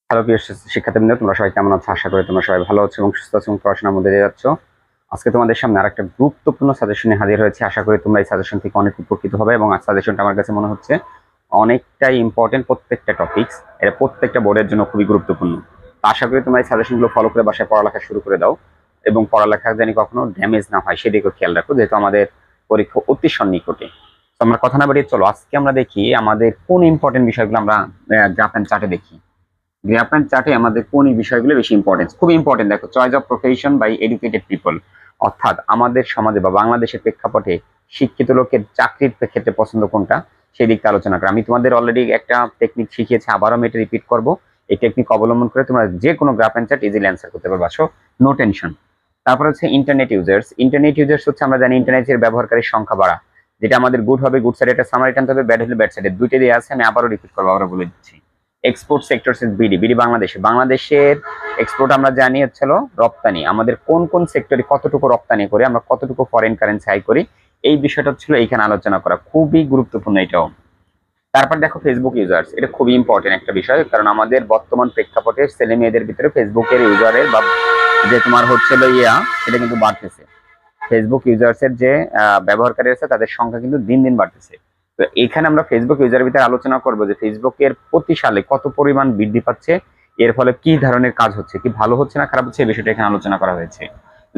Hello প্রিয় শিক্ষার্থীবৃন্দ, তোমরা সবাই কেমন আছো? আশা করি তোমরা সবাই ভালো আছো এবং সুস্থ আছো এবং পড়াশোনার মধ্যে দিয়ে যাচ্ছ। আজকে তোমাদের সামনে আরেকটা গুরুত্বপূর্ণ সাজেশনে হাজির হয়েছে। আশা করি তোমরা এই সাজেশন থেকে অনেক উপকৃত হবে এবং সাজেশনটা আমার কাছে মনে হচ্ছে অনেকটাই ইম্পর্টেন্ট। প্রত্যেকটা টপিকস এটা প্রত্যেকটা বোর্ডের জন্য খুবই গুরুত্বপূর্ণ। তো আশা করি তোমরা এই সাজেশনগুলো ফলো করে বাসায় পড়ালেখা শুরু করে দাও এবং পড়ালেখা যেন কখনো ড্যামেজ না হয় সেদিকেও খেয়াল রাখো, যেহেতু আমাদের পরীক্ষা অতি সন্নিকটে। তো আমরা কথা না বাড়িয়ে চলো আজকে আমরা দেখি আমাদের কোন ইম্পর্টেন্ট বিষয়গুলো আমরা গ্রাফ অ্যান্ড চার্টে দেখি। গ্রাফ অ্যান্ড চার্টে আমাদের কোন বিষয়গুলো বেশি ইম্পর্টেন্স, খুব ইম্পর্টেন্ট। দেখো, choice of profession by educated people, অর্থাৎ আমাদের সমাজে বা বাংলাদেশের প্রেক্ষাপটে শিক্ষিত লোকের চাকরির ক্ষেত্রে পছন্দ কোনটা সেই দিকটা আলোচনা করা। আমি তোমাদের অলরেডি একটা টেকনিক শিখিয়েছি, আবারও আমি এটা রিপিট করবো। এই টেকনিক অবলম্বন করে তোমরা যে কোনো graph and chart easily answer করতে পারবে। So no tension. তারপর হচ্ছে ইন্টারনেট ইউজার্স। ইন্টারনেট ইউজার্স হচ্ছে আমরা জানি ইন্টারনেটের ব্যবহারকারীর সংখ্যা বাড়া, যেটা আমাদের গুড হবে গুড সাইড, এটা সামারি টানতে হবে, ব্যাড হলে ব্যাড সাইডে, দুইটা দিয়ে আছে। আমি আবারও রিপিট করবো, আবারও বলে দিচ্ছি। এক্সপোর্ট সেক্টর, বিডি বাংলাদেশের এক্সপোর্ট আমরা জানি হচ্ছে রপ্তানি। আমাদের কোন কোন সেক্টরে কতটুকু রপ্তানি করে, আমরা কতটুকু ফরেন কারেন্সি হাই করি, এই বিষয়টা ছিল এইখানে আলোচনা করা, খুবই গুরুত্বপূর্ণ এটাও। তারপর দেখো ফেসবুক ইউজার্স, এটা খুবই ইম্পর্টেন্ট একটা বিষয়, কারণ আমাদের বর্তমান প্রেক্ষাপটে ছেলে মেয়েদের ভিতরে ফেসবুকের ইউজারের বা যে তোমার হচ্ছে এটা কিন্তু বাড়তেছে। ফেসবুক ইউজার্স এর যে ব্যবহারকারী আছে তাদের সংখ্যা কিন্তু দিন দিন বাড়তেছে। তো এখানে আমরা ফেসবুক ইউজারের ভিতরে আলোচনা করবো যে ফেসবুকের প্রতি সালে কত পরিমাণ বৃদ্ধি পাচ্ছে, এর ফলে কি ধরনের কাজ হচ্ছে, কি ভালো হচ্ছে না খারাপ হচ্ছে, এই বিষয়টা এখানে আলোচনা করা হয়েছে।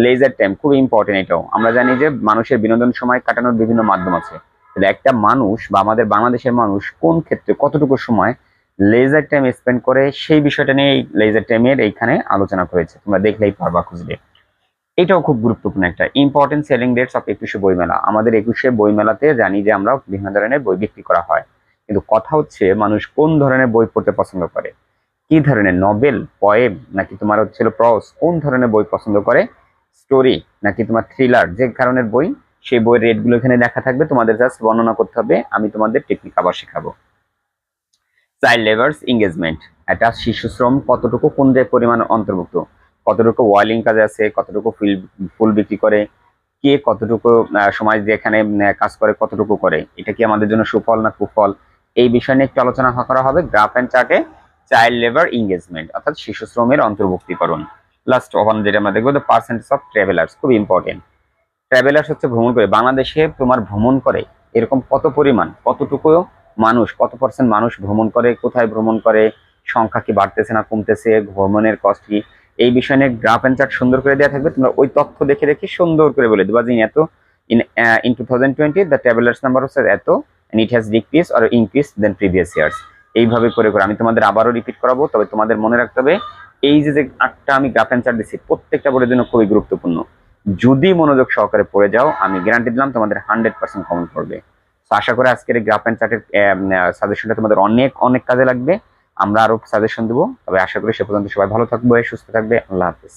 লেজার টাইম খুব ইম্পর্টেন্ট। এটাও আমরা জানি যে মানুষের বিনোদন সময় কাটানোর বিভিন্ন মাধ্যম আছে। তাহলে একটা মানুষ বা আমাদের বাংলাদেশের মানুষ কোন ক্ষেত্রে কতটুকু সময় লেজার টাইম স্পেন্ড করে, সেই বিষয়টা নিয়ে এই লেজার টাইমের এইখানে আলোচনা করেছে, তোমরা দেখলেই পারবা খুঁজলে। এটাও খুব গুরুত্বপূর্ণ একটা ইম্পর্টেন্ট সেলিং ডেটস অফ একুশে বইমেলা। আমাদের একুশে বইমেলাতে জানি যে আমরা বিভিন্ন ধরনের বই বিক্রি করা হয়, কিন্তু কথা হচ্ছে মানুষ কোন ধরনের বই পড়তে পছন্দ করে, কি ধরনের নভেল, পয়েম, নাকি তোমার হচ্ছিল প্রস, কোন ধরনের বই পছন্দ করে, স্টোরি নাকি তোমার থ্রিলার, যে কারণের বই, সেই বইয়ের রেটগুলো এখানে লেখা থাকবে, তোমাদের জাস্ট বর্ণনা করতে হবে। আমি তোমাদের টেকনিক আবার শেখাবো। চাইল্ড লেবার্স এঙ্গেজমেন্ট, একটা শিশু শ্রম কতটুকু কোন যে পরিমাণ অন্তর্ভুক্ত, কতটুকু ওয়াইলিং কাজে আছে, কতটুকু ফুল বিক্রি করে, কে কতটুকু সময় দিয়ে এখানে কাজ করে, কতটুকু করে, এটা কি আমাদের জন্য সুফল না কুফল, এই বিষয় নিয়ে একটু আলোচনা করা হবে গ্রাফ অ্যান্ড চার্টে। চাইল্ড লেবার এঙ্গেজমেন্ট অর্থাৎ শিশু শ্রমের অন্তর্ভুক্তিকরণ। লাস্ট ওয়ান যেটা আমরা দেখবো, দ্য পার্সেন্টেজ অফ ট্রাভেলার্স, খুব ইম্পর্টেন্ট। ট্রাভেলার্স হচ্ছে ভ্রমণ করে, বাংলাদেশে তোমার ভ্রমণ করে এরকম কত পরিমাণ, কতটুকু মানুষ, কত পার্সেন্ট মানুষ ভ্রমণ করে, কোথায় ভ্রমণ করে, সংখ্যা কি বাড়তেছে না কমতেছে, ভ্রমণের কস্ট কি, এই বিষয় নিয়ে গ্রাফ অ্যান্ড চার্ট সুন্দর করে দেওয়া থাকবে। তোমরা ওই তথ্য দেখে দেখে সুন্দর করে বলে দেবা যে এত ইন 2020 দ্য ট্রাভেলার্স নাম্বার হচ্ছে এত, and it has decrease or increase then previous years. এইভাবে করে করে আমি তোমাদের আবারও রিপিট করাবো। তবে তোমাদের মনে রাখতে হবে এই যে যে 8টা আমি গ্রাফ অ্যান্ড চার্ট দিচ্ছি প্রত্যেকটা বোর্ডের জন্য খুবই গুরুত্বপূর্ণ। যদি মনোযোগ সহকারে পড়ে যাও, আমি গ্যারান্টি দিলাম তোমাদের 100% কমন পড়বে। তো আশা করি আজকের এই গ্রাফ অ্যান্ড চার্টের সাজেশনটা তোমাদের অনেক অনেক কাজে লাগবে। আমরা আরো সাজেশন দেবো। তবে আশা করি সে পর্যন্ত সবাই ভালো থাকবে, সুস্থ থাকবে। আল্লাহ হাফিজ।